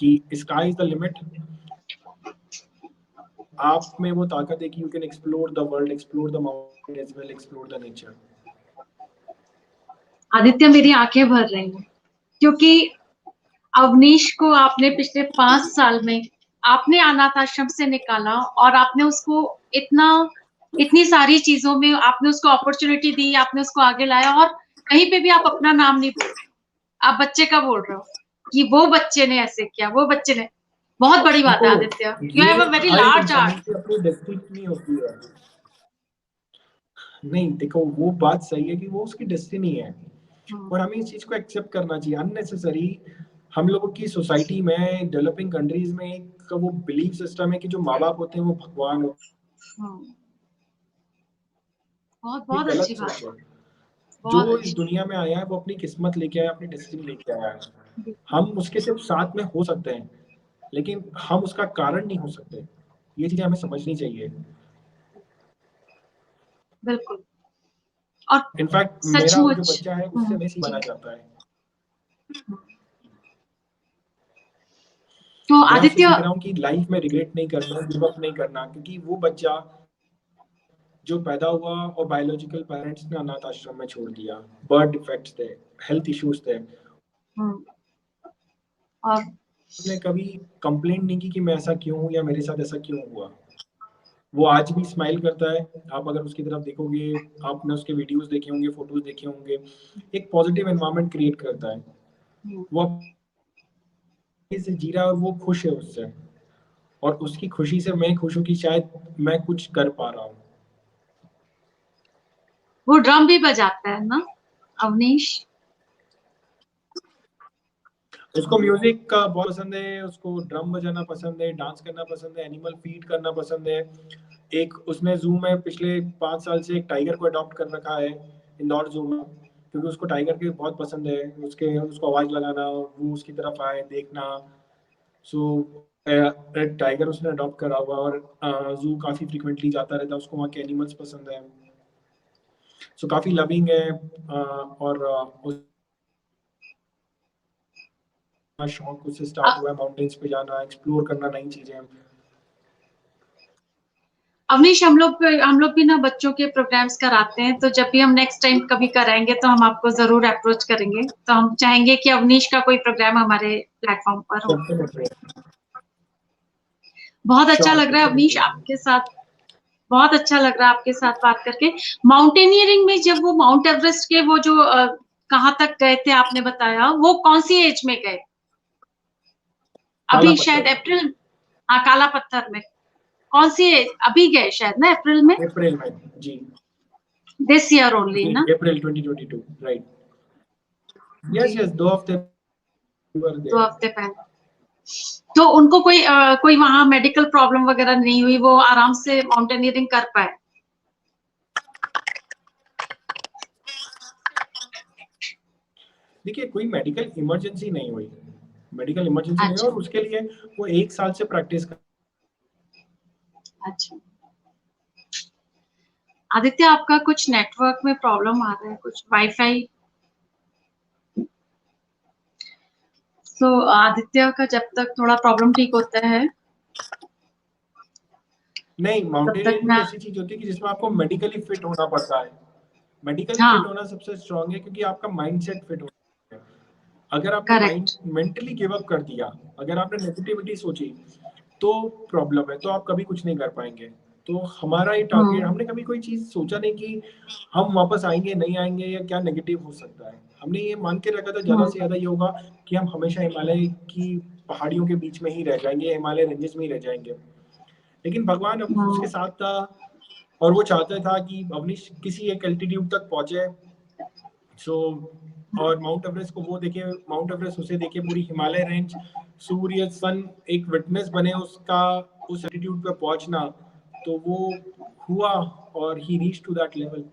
कि स्काई इज द लिमिट। आप में वो ताकत है कि you can explore the world, explore the mountain as well, explore the nature. Aditya, मेरी आंखें भर रही हैं, क्योंकि अवनीश को आपने पिछले 5 साल में आपने अनाथ आश्रम से निकाला और आपने उसको इतनी सारी चीजों में आपने उसको अपॉर्चुनिटी दी, आपने उसको आगे लाया, और कहीं पे भी आप अपना नाम नहीं बोल रहे, आप बच्चे का बोल रहे हो कि वो बच्चे ने ऐसे किया, वो बच्चे ने। बहुत बड़ी बात है Aditya, you have a very large art. अपनी डेस्टिनी होती है। नहीं देखो, वो बात सही है कि वो उसकी डेस्टिनी है, और हमें इस चीज को एक्सेप्ट करना चाहिए। अननेसेसरी हम लोगों की सोसाइटी में, डेवलपिंग कंट्रीज में एक वो बिलीफ सिस्टम है कि जो माँ बाप होते हैं वो भगवान होते हैं। बहुत अच्छी बात है। जो इस दुनिया में आया है वो अपनी किस्मत लेके आया, अपनी डेस्टिनी लेके आया है। हम उसके सिर्फ साथ में हो सकते हैं, लेकिन हम उसका कारण नहीं हो सकते। ये चीजें हमें समझनी चाहिए। बिल्कुल। और इनफैक्ट मेरा जो बच्चा है उससे हमें बना जाता है। तो आदित्य, सीख रहा हूँ कि लाइफ में रिग्रेट नहीं करना, गिव अप नहीं करना, क्योंकि वो बच्चा जो पैदा हुआ और बायोलॉजिकल पेरेंट्स ने अनाथ आश्रम में छोड़ दिया, बर्थ डिफेक्ट्स थे, हेल्थ इश्यूज थे, और उसने कभी कंप्लेंट नहीं की कि मैं ऐसा क्यों हूँ या मेरे साथ ऐसा क्यों हुआ। वो आज भी स्माइल करता है। आप अगर उसकी तरफ देखोगे, आपने उसके वीडियोस देखे होंगे, फोटोज देखे होंगे, एक पॉजिटिव एनवायरनमेंट क्रिएट करता है। वो से जी रहा है और वो खुश है उससे, और उसकी खुशी से मैं खुश हूँ कि शायद मैं कुछ कर पा रहा हूँ। वो ड्रम भी बजाता है ना अवनीश? उसको म्यूजिक का बहुत पसंद है, उसको ड्रम बजाना पसंद है, डांस करना पसंद है, एनिमल फीड करना पसंद है। एक उसने जू में पिछले 5 साल से एक टाइगर को अडॉप्ट कर रखा है, इंदौर जू में, क्योंकि उसको टाइगर के बहुत पसंद है, उसको आवाज लगाना, वो उसकी तरफ आए देखना। सो टाइगर उसने अडॉप्ट करा हुआ, और जू काफी फ्रिक्वेंटली जाता रहता है, उसको वहाँ के एनिमल्स पसंद है। सो काफी लविंग है, और उसका शौक उससे स्टार्ट हुआ है माउंटेन्स पे जाना, एक्सप्लोर करना नई चीजें। अवनीश, हम लोग भी ना बच्चों के प्रोग्राम्स कराते हैं, तो जब भी हम नेक्स्ट टाइम कभी कराएंगे तो हम आपको जरूर अप्रोच करेंगे। तो हम चाहेंगे कि अवनीश का कोई प्रोग्राम हमारे प्लेटफॉर्म पर हो। बहुत अच्छा लग रहा है अवनीश आपके साथ, बहुत अच्छा लग रहा है आपके साथ बात करके। माउंटेनियरिंग में जब वो माउंट एवरेस्ट के वो जो कहाँ तक गए थे आपने बताया, वो कौन सी एज में गए? अभी शायद अप्रैल, हाँ काला पत्थर में। कौन सी एज अभी गए शायद ना अप्रैल में? अप्रैल में जी, दिस ईयर ओनली ना? अप्रैल 2022, राइट। यस यस, 2 हफ्ते 2 हफ्ते पहले। तो उनको कोई वहां मेडिकल प्रॉब्लम वगैरह नहीं हुई, वो आराम से माउंटेनियरिंग कर पाए? देखिए, कोई मेडिकल इमरजेंसी नहीं हुई, मेडिकल इमरजेंसी नहीं हुई, अच्छा और उसके लिए वो 1 साल से प्रैक्टिस कर। अच्छा। आदित्य, आपका कुछ नेटवर्क में प्रॉब्लम आ रहा है, कुछ वाईफाई। तो आदित्य का जब तक थोड़ा प्रॉब्लम ठीक होता है नहीं, तब तक माउंटेनियरिंग मैं, ऐसी चीज होती है कि जिसमें आपको मेडिकली फिट होना पड़ता है। मेडिकली हाँ फिट होना सबसे स्ट्रांग है, क्योंकि आपका माइंडसेट फिट होना है। अगर आपने mind correct. Mentally give up कर दिया, अगर आपने नेगेटिविटी सोची, तो प्रॉब्लम है, तो आप कभी कुछ नहीं कर पाएंगे। तो हमारा ये टारगेट, हमने कभी कोई चीज सोचा नहीं कि हम वापस आएंगे नहीं आएंगे, या क्या नेगेटिव हो सकता है। हमने ये मान के रखा था ज्यादा से ज्यादा ये होगा कि हम हमेशा हिमालय की पहाड़ियों के बीच में ही रह जाएंगे, हिमालय रेंजेस में ही रह जाएंगे। लेकिन भगवान अब उसके साथ था, और वो चाहता था कि अवनीश किसी एक एल्टीट्यूड तक पहुंचे। सो और माउंट एवरेस्ट को वो देखे, माउंट एवरेस्ट उसे देखे, पूरी हिमालय रेंज, सूर्य, सन एक विटनेस बने उसका, उस एल्टीट्यूड पे पहुंचना। तो वो हुआ, और he reach to that level.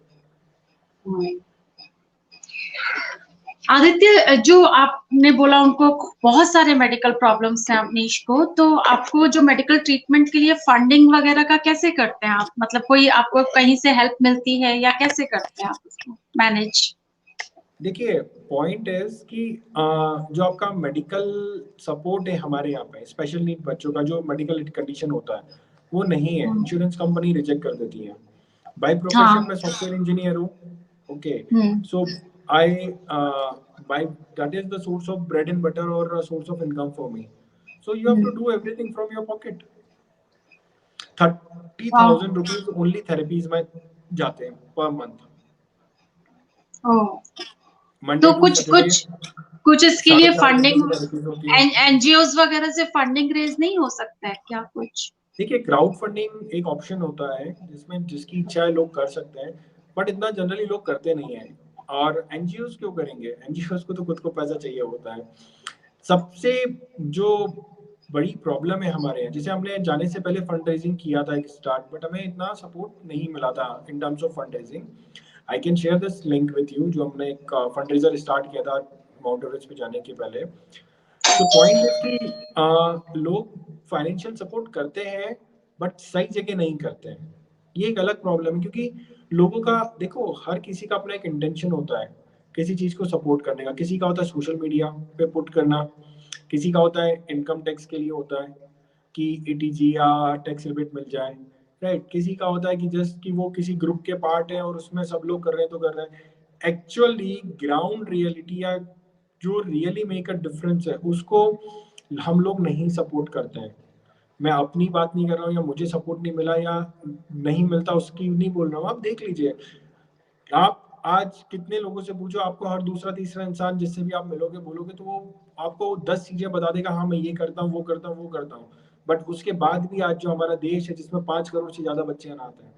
Aditya, जो आपने बोला उनको बहुत सारे मेडिकल प्रॉब्लम्स हैं अवनीश को, तो आपको जो मेडिकल ट्रीटमेंट के लिए फंडिंग वगैरह का कैसे करते हैं आप? मतलब कोई आपको कहीं से हेल्प मिलती है या कैसे करते हैं आप उसको मैनेज? देखिए, पॉइंट इज कि जो आपका मेडिकल सपोर्ट है हमारे यहाँ पे, स्पेशल नीड बच्चों का जो मेडिकल कंडीशन होता है, वो नहीं है, इंश्योरेंस कंपनी रिजेक्ट कर देती है। बाय प्रोफेशन हाँ। मैं सॉफ्टवेयर इंजीनियर हूँ, okay. Hmm. So I by that is the source of bread and butter और source of income for me. So you have to do everything from your pocket. 30,000 rupees only therapies में जाते हैं per month, Monday तो to कुछ Saturday. कुछ कुछ इसके लिए 4.5 घंटे फंडिंग, की थेरेपीज होती है। एनजीओज वगैरह से फंडिंग रेज नहीं हो सकता है क्या कुछ? देखिए, क्राउड फंडिंग एक ऑप्शन होता है, जिसमें जिसकी इच्छा है लोग कर सकते हैं, बट इतना जनरली लोग करते नहीं है। और एनजीओज क्यों करेंगे, एनजीओज को तो खुद को पैसा चाहिए होता है। सबसे जो बड़ी प्रॉब्लम है हमारे यहाँ, जैसे हमने जाने से पहले फंड रेजिंग किया था एक स्टार्ट, बट हमें इतना सपोर्ट नहीं मिला था in terms of fund raising. I can share this link with you, जो हमने एक फंड रेजर स्टार्ट किया था माउंट एवरेस्ट पे जाने के पहले। तो पॉइंट है कि लोग फाइनेंशियल सपोर्ट करते हैं, बट सही जगह नहीं करते हैं। ये एक अलग प्रॉब्लम है, क्योंकि लोगों का, देखो, हर किसी का अपना एक इंटेंशन होता है किसी चीज को सपोर्ट करने का। किसी का होता है सोशल मीडिया पे पुट करना, किसी का होता है इनकम टैक्स के लिए होता है कि ईटीजी या टैक्स रिबेट मिल जाए, राइट। किसी का होता है कि जस्ट कि वो किसी ग्रुप के पार्ट है और उसमें सब लोग कर रहे हैं तो कर रहे हैं। एक्चुअली ग्राउंड रियलिटी, या जो रियली मेक अ डिफरेंस है, उसको हम लोग नहीं सपोर्ट करते हैं। मैं अपनी बात नहीं कर रहा हूँ, या मुझे सपोर्ट नहीं मिला या नहीं मिलता उसकी नहीं बोल रहा हूँ। आप देख लीजिए, आप आज कितने लोगों से पूछो, आपको हर दूसरा तीसरा इंसान जिससे भी आप मिलोगे बोलोगे तो वो आपको 10 चीजें बता देगा, हाँ मैं ये करता हूँ, वो करता हूँ, वो करता हूँ। बट उसके बाद भी आज जो हमारा देश है जिसमें 5 करोड़ से ज्यादा बच्चे अनाथ हैं,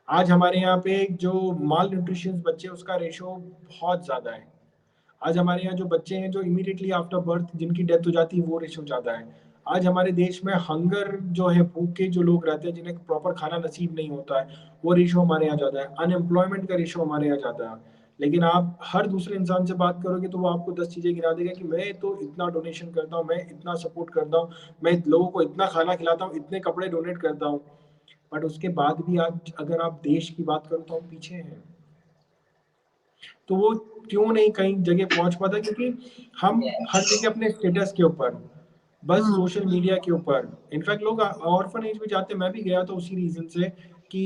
आज हमारे यहाँ पे जो माल न्यूट्रिशन बच्चे उसका रेशो बहुत ज्यादा है। आज हमारे यहाँ जो बच्चे हैं जो इमीडिएटली आफ्टर बर्थ जिनकी डेथ हो जाती है वो रेशो ज्यादा है। आज हमारे देश में हंगर जो है, भूखे जो लोग रहते हैं जिन्हें प्रॉपर खाना नसीब नहीं होता है, वो रेशो हमारे यहाँ ज्यादा है। अनएम्प्लॉयमेंट का रेशो हमारे यहाँ ज्यादा है। लेकिन आप हर दूसरे इंसान से बात करोगे तो वो आपको 10 चीजें गिना देगा कि मैं तो इतना डोनेशन करता हूँ, मैं इतना सपोर्ट करता हूँ, मैं लोगों को इतना खाना खिलाता हूँ, इतने कपड़े डोनेट करता हूँ। बट उसके बाद भी आज अगर आप देश की बात करो तो हम पीछे हैं। तो वो क्यों नहीं कहीं जगह पहुंच पाता? क्योंकि हम हर जगह अपने स्टेटस के ऊपर, बस सोशल मीडिया के ऊपर, इनफैक्ट लोग ऑर्फनेज भी जाते, मैं भी गया था उसी रीजन से कि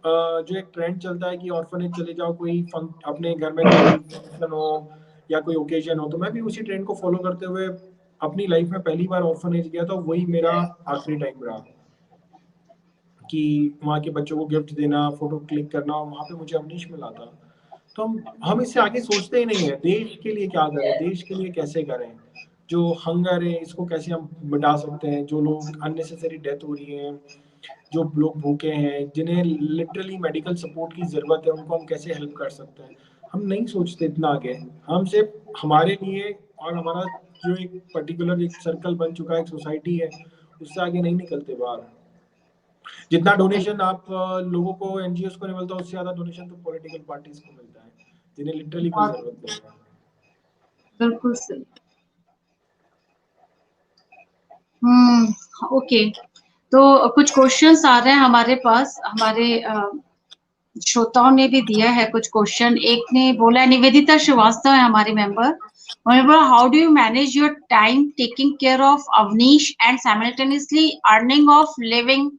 जो एक ट्रेंड चलता है कि ऑर्फनेज चले जाओ, कोई अपने घर में कोई फंक्शन हो या कोई ओकेजन हो, तो मैं भी उसी ट्रेंड को फॉलो करते हुए अपनी लाइफ में पहली बार ऑर्फनेज गया था। वही मेरा आखिरी टाइम रहा कि वहाँ के बच्चों को गिफ्ट देना, फोटो क्लिक करना, वहाँ पे मुझे अवनीश मिला था। तो हम इससे आगे सोचते ही नहीं है, देश के लिए क्या करें, देश के लिए कैसे करें, जो हंगर है इसको कैसे हम मिटा सकते हैं, जो लोग अननेसेसरी डेथ हो रही है, जो लोग भूखे हैं, जिन्हें लिटरली मेडिकल सपोर्ट की जरूरत है, उनको हम कैसे हेल्प कर सकते हैं। हम नहीं सोचते इतना आगे, हम सिर्फ हमारे लिए और हमारा जो एक पर्टिकुलर एक सर्कल बन चुका है, एक सोसाइटी है, उससे आगे नहीं निकलते बाहर। जितना डोनेशन आप लोगों को, एनजीओ को नहीं मिलता, उससे ज्यादा डोनेशन तो पॉलिटिकल पार्टीज को मिलता है जिन्हें लिटरली कोई जरूरत नहीं है। बिल्कुल सही। ओके, तो कुछ क्वेश्चंस आ रहे हैं हमारे पास, हमारे श्रोताओं ने भी दिया है कुछ क्वेश्चन। एक ने बोला, निवेदिता श्रीवास्तव है हमारी मेंबर, उन्होंने बोला how do you manage your time taking care of Avnish and simultaneously earning of living?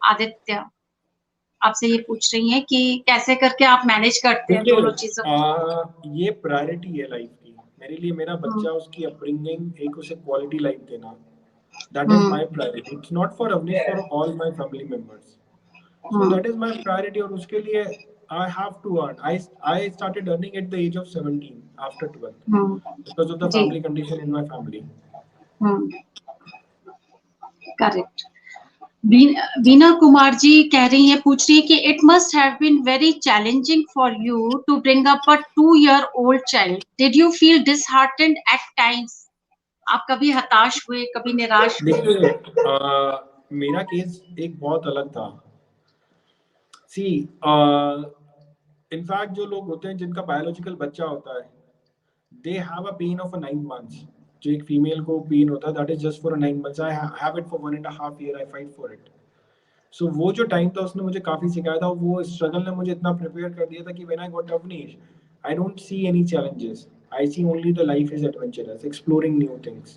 Aditya आपसे ये पूछ रही हैं कि कैसे करके आप मैनेज करते हैं दोनों चीजों? ये प्रायोरिटी है लाइफ की मेरे लिए। मेरा बच्चा, उसकी अपब्रिंगिंग, एक उसे क्वालिटी लाइफ देना, that is my priority. It's not for Avnish, for all my family members. So that is my priority, और उसके लिए I have to earn. I started earning at the age of 17 after 12 because of the family condition in my family. Correct. Veena Kumar ji कह रही हैं, पूछ रही है कि it must have been very challenging for you to bring up a 2-year-old child. Did you feel disheartened at times? आप कभी हताश हुए, कभी निराश हुए? देखिए, मेरा केस एक बहुत अलग था। सी इनफैक्ट जो लोग होते हैं जिनका बायोलॉजिकल बच्चा होता है, they have a pain of 9 months। जो एक फीमेल को पेन होता है, that is just for 9 months। I have it for 1.5 year। I fight for it. So वो जो टाइम था उसने मुझे काफी सिखाया था। वो स्ट्रगल ने मुझे इतना प्रिपेयर कर दिया था कि when I got Avnish, I don't see any challenges। I see only the life is adventurous, exploring new things.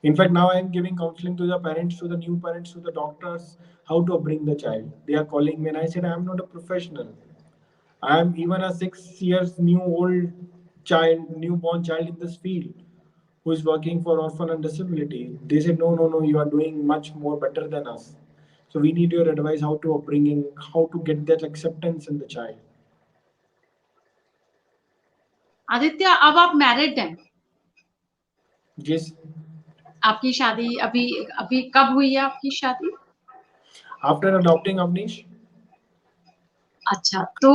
In fact, now I am giving counseling to the parents, to the new parents, to the doctors, how to bring the child. They are calling me and I said, I am not a professional. I am even a 6 years newborn child in this field who is working for orphan and disability. They said, no, you are doing much more better than us. So we need your advice how to upbringing, how to get that acceptance in the child. Aditya, अब आप married हैं? Yes. आपकी शादी अभी कब हुई है आपकी शादी? After adopting Avnish. अच्छा, तो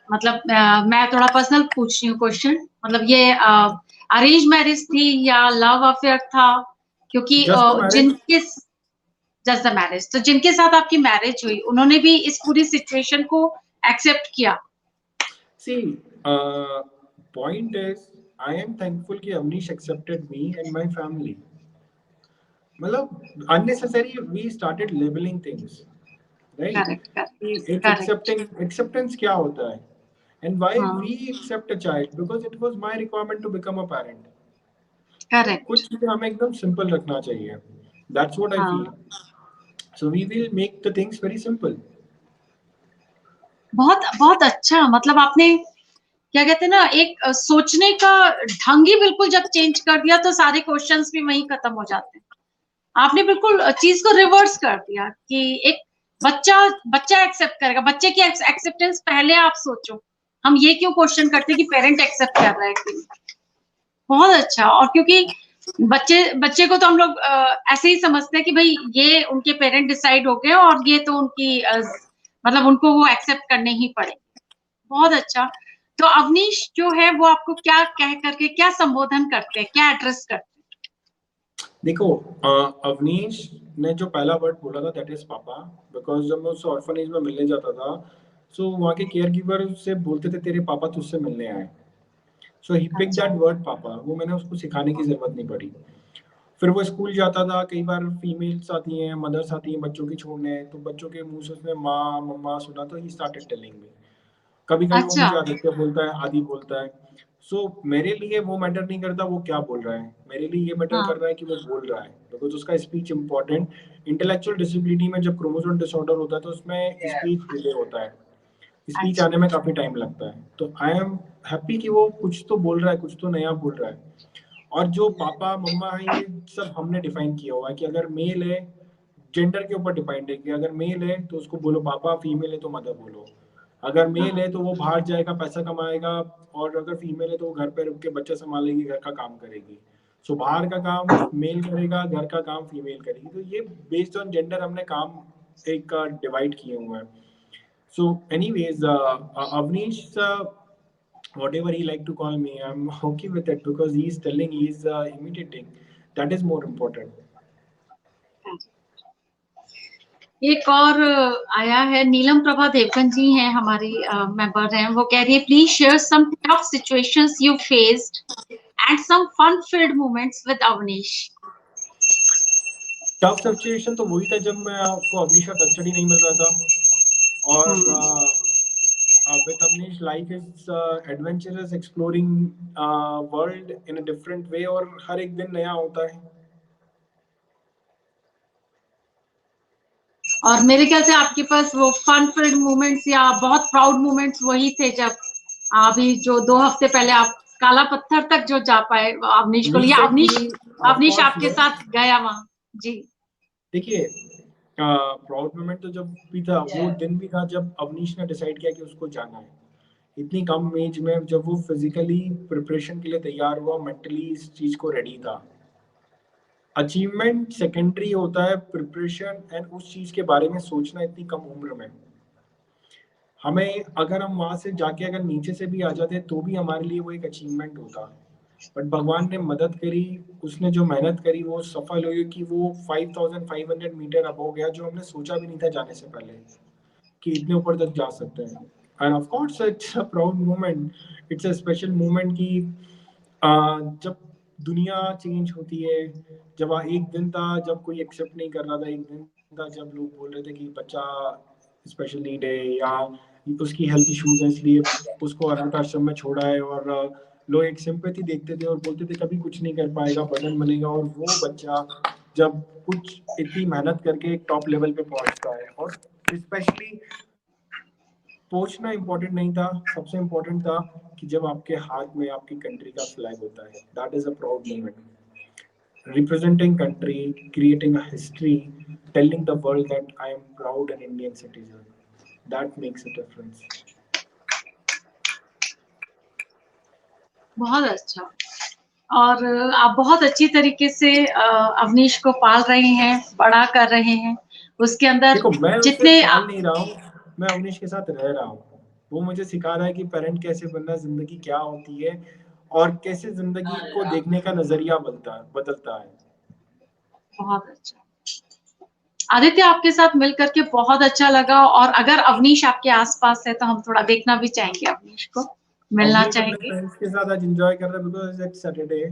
मतलब मैं थोड़ा पर्सनल पूछ रही हूँ क्वेश्चन। मतलब ये अरेंज मैरिज थी या लव अफेयर था? क्योंकि जिनके जस्ट द मैरिज, तो जिनके साथ आपकी मैरिज हुई उन्होंने भी इस पूरी सिचुएशन को एक्सेप्ट किया? See, point is, I am thankful कि Avnish accepted me and my family. मतलब unnecessary we started labeling things, right? Correct. Acceptance क्या होता है? And why we accept a child? Because it was my requirement to become a parent. Correct. कुछ चीजें हमें एकदम simple रखना चाहिए. That's what I feel. So we will make the things very simple. बहुत अच्छा। मतलब आपने क्या कहते हैं ना, एक सोचने का ढंग ही बिल्कुल जब चेंज कर दिया तो सारे क्वेश्चंस भी वहीं खत्म हो जाते हैं। आपने बिल्कुल चीज को रिवर्स कर दिया कि एक बच्चा एक्सेप्ट करेगा, बच्चे की एक्सेप्टेंस पहले आप सोचो। हम ये क्यों क्वेश्चन करते कि पेरेंट एक्सेप्ट कर रहा है कि नहीं। बहुत अच्छा। और क्योंकि बच्चे को तो हम लोग ऐसे ही समझते हैं कि भाई ये उनके पेरेंट डिसाइड हो गए और ये तो उनकी मतलब उनको वो एक्सेप्ट करने ही पड़े। बहुत अच्छा। तो अवनीश जो है वो आपको क्या कह करके क्या संबोधन करते हैं, क्या एड्रेस करते हैं? देखो, अवनीश ने जो पहला वर्ड बोला था दैट इज पापा, बिकॉज जब मैं उस ऑर्फनेज में मिलने जाता था सो वहाँ के केयर गिवर से बोलते थे तेरे पापा तुझसे मिलने आए। सो ही पिक दैट वर्ड पापा, वो मैंने उसको सिखाने की जरूरत नहीं पड़ी। फिर वो स्कूल जाता था, कई बार फीमेल्स आती हैं, मदर्स आती हैं बच्चों की छोड़ने, तो बच्चों के मुंह से उसने माँ मम्मा सुना तो ही स्टार्टेड टेलिंग मी। कभी कभी वो अच्छा। मुझे आदित्य बोलता है, आदि बोलता है। सो मेरे लिए वो मैटर नहीं करता वो क्या बोल रहा है, मेरे लिए ये मैटर कर हाँ। रहा है कि वो बोल रहा है, बिकॉज उसका स्पीच इंपॉर्टेंट। इंटेलेक्चुअल डिसेबिलिटी में जब क्रोमोसोम डिसऑर्डर होता है तो उसमें स्पीच डिले होता है, स्पीच अच्छा। आने में काफी टाइम लगता है। तो आई एम हैप्पी कि वो कुछ तो बोल रहा है, कुछ तो नया बोल रहा है। और जो पापा मम्मा है ये सब हमने डिफाइन किया हुआ है कि अगर मेल है, जेंडर के ऊपर डिपेंड है कि अगर मेल है तो उसको बोलो पापा, फीमेल है तो मदर बोलो। अगर मेल है तो वो बाहर जाएगा पैसा कमाएगा, और अगर फीमेल है तो वो घर पे रुक के बच्चा संभालेगी, घर का काम करेगी। सो बाहर का काम मेल करेगा, घर का काम फीमेल करेगी। तो ये बेस्ड ऑन जेंडर हमने काम एक डिवाइड किए हुए हैं। So anyways Avnish, whatever he like to call me, I'm okay with it because he's telling, he's imitating. That is more important. एक और आया है, नीलम प्रभा देवगन जी हैं हमारी मेंबर हैं। वो कह रही है please share some tough situations you faced and some fun filled moments with Avnish. Tough situation तो वही था जब मैं आपको अवनीश का कस्टडी नहीं मिल रहा था, और with Avnish life is adventurous, exploring world in a different way, और हर एक दिन नया होता है। और मेरे ख्याल से आपके पास वो फन फिल्ड मोमेंट्स या बहुत प्राउड मोमेंट्स वही थे जब अभी जो 2 हफ्ते पहले आप काला पत्थर तक जो जा पाए अवनीश को लिया। अवनीश आपके साथ गया वहां। जी देखिए, प्राउड मोमेंट तो जब भी था वो दिन भी था जब अवनीश ने डिसाइड किया कि उसको जाना है। इतनी कम एज में जब वो फिजिकली प्रिपरेशन के लिए तैयार हुआ, मेंटली इस चीज को रेडी था। अचीवमेंट सेकेंडरी होता है, प्रिपरेशन एंड उस चीज के बारे में सोचना इतनी कम उम्र में। हमें अगर हम वहां से जाके अगर नीचे से भी आ जाते तो भी हमारे लिए वो एक अचीवमेंट होता। बट भगवान ने मदद करी, उसने जो मेहनत करी वो सफल हुई कि वो 5500 मीटर अबव गया, जो हमने सोचा भी नहीं था जाने से पहले कि इतने ऊपर तक जा सकते हैं। End of course it's a proud moment, it's a special moment कि जब दुनिया चेंज होती है। जब एक दिन था जब कोई एक्सेप्ट नहीं कर रहा था, एक दिन था जब लोग बोल रहे थे कि बच्चा स्पेशल नीड है या उसकी हेल्थ इश्यूज है इसलिए उसको अनाथ आश्रम में छोड़ा है, और लोग एक सिंपैथी देखते थे और बोलते थे कभी कुछ नहीं कर पाएगा, बर्डन बनेगा। और वो बच्चा जब कुछ इतनी मेहनत करके एक टॉप लेवल पे पहुंचता है, और स्पेशली पहुंचना इम्पोर्टेंट नहीं था, सबसे इम्पोर्टेंट था कि जब आपके हाथ में आपकी कंट्री का फ्लैग होता है, that is a proud moment. Representing country, creating a history, telling the world that I am proud an Indian citizen. That makes a difference. बहुत अच्छा। और आप बहुत अच्छी तरीके से अवनीश को पाल रहे हैं, बड़ा कर रहे हैं। उसके अंदर देखो, मैं उसे जितने पाल नहीं रहा हूँ, मैं अवनीश के साथ रह रहा हूँ। वो मुझे सिखा रहा है कि पेरेंट कैसे बनना, जिंदगी क्या होती है, और कैसे जिंदगी को देखने का नजरिया बदलता है। बहुत अच्छा। आदित्य, आपके साथ मिलकर के बहुत अच्छा लगा। और अगर अवनीश आपके आसपास है तो हम थोड़ा देखना भी चाहेंगे, अवनीश को मिलना अवनीश अपने चाहेंगे। फ्रेंड्स के साथ आज एंजॉय कर रहा है बिकॉज इट्स सैटरडे।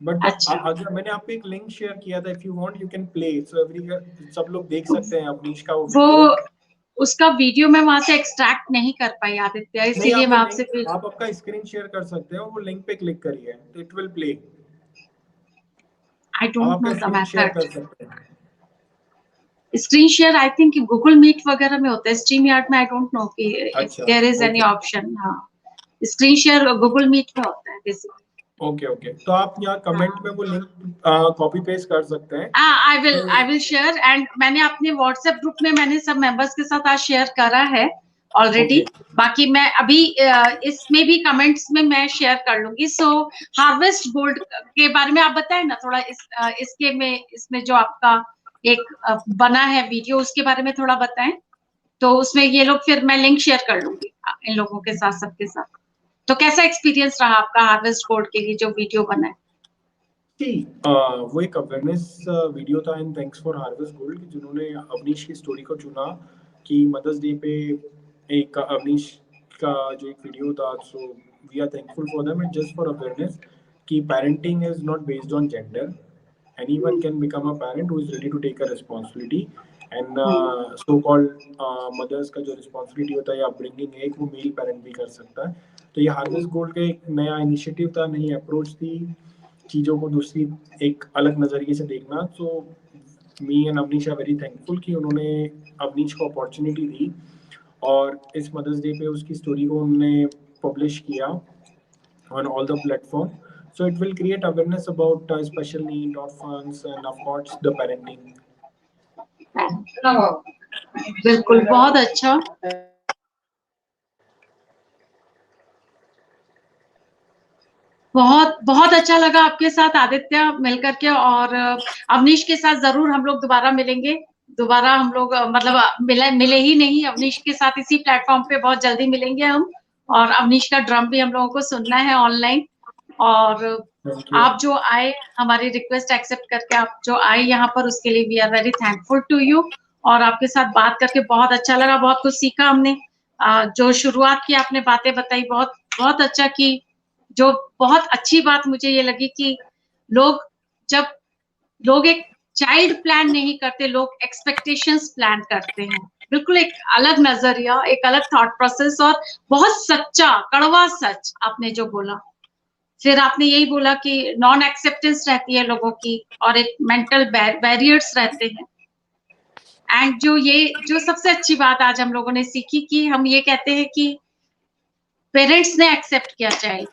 बट अच्छा। अगर मैंने आपको एक लिंक शेयर किया था, if you want you can play, so every सब लोग देख सकते हैं अवनीश का वो वो वीडियो। उसका वीडियो मैं वहां से एक्सट्रैक्ट नहीं कर पाई आदित्य, नहीं, इसीलिए आप वो मैं आपसे लिंक आप आपका स्क्रीन शेयर कर सकते हैं और वो लिंक पे क्लिक करिए तो इट विल प्ले। आई आप डोंट नो आपका द स्क्रीन शेयर कर मेथड। सकते हैं। Screen share I think Google Meet वगैरह में होता है, स्ट्रीम यार्ड में आई डोंट नो कि इफ अच्छा, there is any okay. Option. हाँ, स्क्रीन शेयर गूगल मीट में होता है बेसिकली। ओके तो आप यहाँ कमेंट में वो लिंक कॉपी पेस्ट कर सकते हैं। आई विल शेयर, एंड मैंने अपने व्हाट्सएप ग्रुप में मैंने सब मेंबर्स के साथ आज शेयर करा है ऑलरेडी। बाकी मैं अभी इसमें भी कमेंट्स में मैं शेयर कर लूंगी। सो हार्वेस्ट गोल्ड के बारे में आप बताएं ना थोड़ा, इसमें जो आपका एक बना है वीडियो, उसके बारे में थोड़ा बताएं। तो उसमें ये लोग, फिर मैं लिंक शेयर कर लूंगी इन लोगों के साथ, सबके साथ। तो कैसा एक्सपीरियंस रहा आपका हार्वेस्ट गोल्ड के लिए जो वीडियो बना है? वो एक अवेयरनेस वीडियो था, and thanks for harvest gold जिन्होंने अवनीश की स्टोरी को चुना कि मदर्स डे पे एक अवनीश का जो एक वीडियो था। So we are thankful for them, and just for awareness कि parenting is not based on gender. Anyone can become a parent who is ready to take a responsibility, and so called mothers का जो responsibility होता है या upbringing है, वो male parent भी कर सकता है। तो ये हार्वेस्ट गोल्ड का एक नया इनिशिएटिव था, नई अप्रोच थी चीज़ों को दूसरी एक अलग नज़रिए से देखना। So me and Avnish are very thankful कि उन्होंने अवनीश को अपॉर्चुनिटी दी और इस मदर्स डे पे उसकी स्टोरी को उन्होंने पब्लिश किया on all the platform. So it will create awareness about special need, orphans, and of course the parenting. बिल्कुल, बहुत अच्छा। बहुत बहुत अच्छा लगा आपके साथ आदित्य मिलकर के, और अवनीश के साथ जरूर हम लोग दोबारा मिलेंगे। दोबारा हम लोग मतलब मिले ही नहीं, अवनीश के साथ इसी प्लेटफॉर्म पे बहुत जल्दी मिलेंगे हम। और अवनीश का ड्रम भी हम लोगों को सुनना है ऑनलाइन। और आप जो आए, हमारी रिक्वेस्ट एक्सेप्ट करके आप जो आए यहाँ पर, उसके लिए we are very thankful to you. और आपके साथ बात करके बहुत अच्छा लगा, बहुत कुछ सीखा हमने। जो शुरुआत की आपने बातें बताई, बहुत बहुत अच्छा की। जो बहुत अच्छी बात मुझे ये लगी कि जब लोग एक चाइल्ड प्लान नहीं करते, लोग एक्सपेक्टेशंस प्लान करते हैं। बिल्कुल एक अलग नजरिया, एक अलग थॉट प्रोसेस, और बहुत सच्चा कड़वा सच आपने जो बोला। फिर आपने यही बोला कि नॉन एक्सेप्टेंस रहती है लोगों की, और एक मेंटल बैरियर्स रहते हैं। एंड जो सबसे अच्छी बात आज हम लोगों ने सीखी कि हम ये कहते हैं कि पेरेंट्स ने एक्सेप्ट किया चाइल्ड,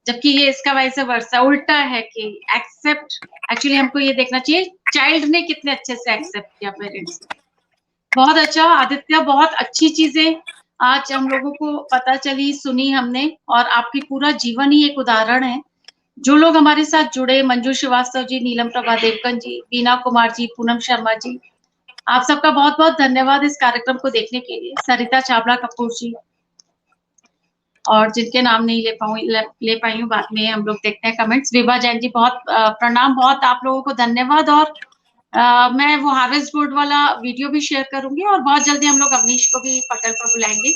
जबकि ये इसका वैसे वर्सा उल्टा है कि एक्सेप्ट, एक्चुअली हमको ये देखना चाहिए चाइल्ड ने कितने अच्छे से एक्सेप्ट किया पेरेंट्स ने। बहुत अच्छा आदित्य, बहुत अच्छी चीजें आज हम लोगों को पता चली, सुनी हमने। और आपकी पूरा जीवन ही एक उदाहरण है। जो लोग हमारे साथ जुड़े, मंजू श्रीवास्तव जी, नीलम प्रभा देवकन जी, बीना कुमार जी, पूनम शर्मा जी, आप सबका बहुत बहुत धन्यवाद इस कार्यक्रम को देखने के लिए। सरिता चावला कपूर जी, और जिनके नाम नहीं ले पाई हूँ, बाद में हम लोग देखते हैं कमेंट्स। विभा जैन जी, बहुत प्रणाम, बहुत आप लोगों को धन्यवाद। और मैं वो हार्वेस्ट गोल्ड वाला वीडियो भी शेयर करूंगी, और बहुत जल्दी हम लोग अवनीश को भी पटल पर बुलाएंगे।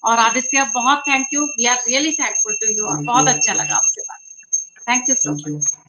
और आदित्य, बहुत thank you, we are really thankful to you, बहुत अच्छा लगा आपसे बात। Thank you so much.